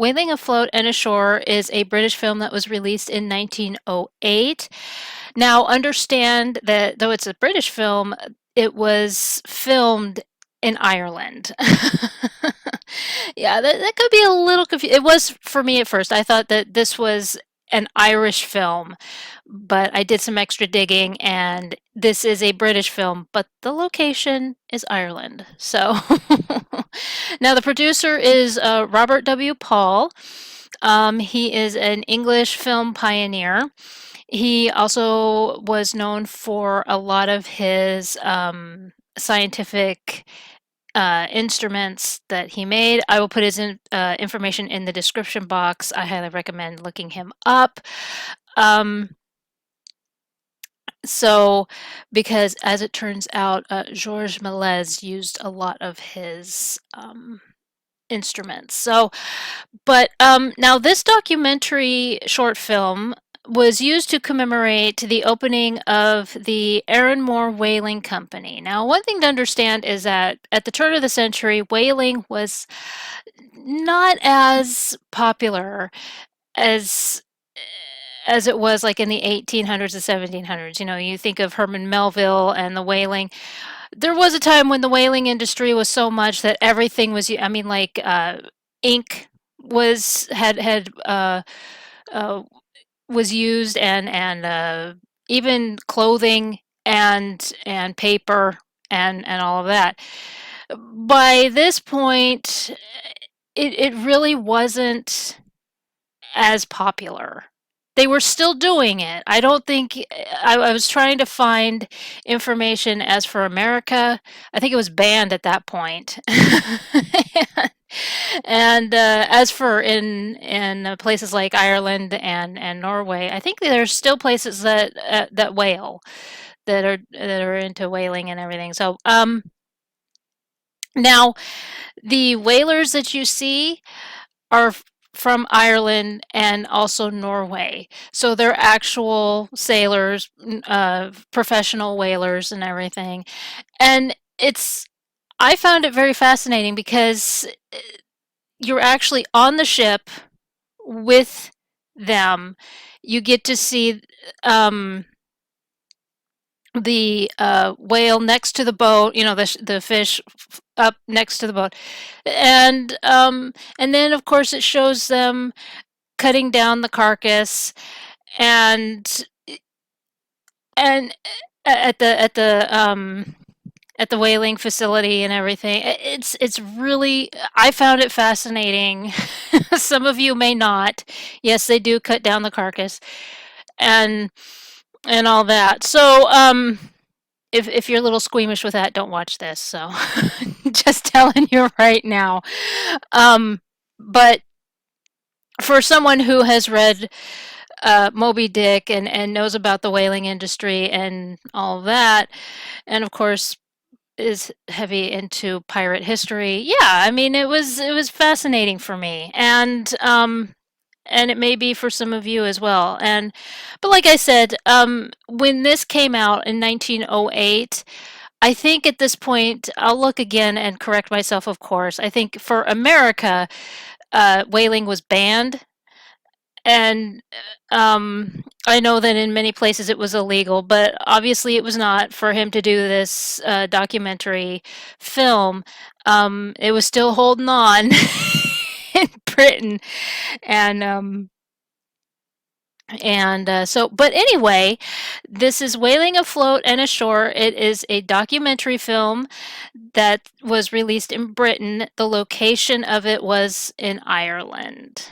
Whaling Afloat and Ashore is a British film that was released in 1908. Now, understand that though it's a British film, it was filmed in Ireland. Yeah, that could be a little confusing. It was for me at first. I thought that this was an Irish film, but I did some extra digging and this is a British film, but the location is Ireland. So now the producer is Robert W. Paul. He is an English film pioneer. He also was known for a lot of his scientific instruments that he made. I will put his information in the description box. I highly recommend looking him up. Um, so, because as it turns out, Georges Méliès used a lot of his instruments. So, but now this documentary short film was used to commemorate the opening of the Aaron Moore Whaling Company. Now, one thing to understand is that at the turn of the century, whaling was not as popular as as it was like in the 1800s and 1700s. You know, you think of Herman Melville and the whaling. There was a time when the whaling industry was so much that everything was, I mean, like ink uh, was used, and even clothing and paper and all of that. By this point, it really wasn't as popular. They were still doing it. I don't think I was trying to find information as for America. I think it was banned at that point. And as for in places like Ireland and Norway, I think there's still places that whale that are into whaling and everything. So now the whalers that you see are from Ireland and also Norway. So they're actual sailors, professional whalers and everything. And I found it very fascinating because you're actually on the ship with them. You get to see the whale next to the boat, you know, the fish up next to the boat, and then of course it shows them cutting down the carcass, and and at the whaling facility and everything. It's really, I found it fascinating. Some of you may not. Yes, they do cut down the carcass and and all that. So if you're a little squeamish with that, don't watch this. So just telling you right now. But for someone who has read Moby Dick and knows about the whaling industry and all of that, and of course is heavy into pirate history. Yeah, I mean it was fascinating for me, and it may be for some of you as well. And but like I said, when this came out in 1908, I think at this point I'll look again and correct myself. Of course, I think for America, whaling was banned, and I know that in many places it was illegal, but obviously it was not for him to do this documentary film. It was still holding on in Britain, and so, but anyway, this is Whaling Afloat and Ashore. It is a documentary film that was released in Britain. The location of it was in Ireland.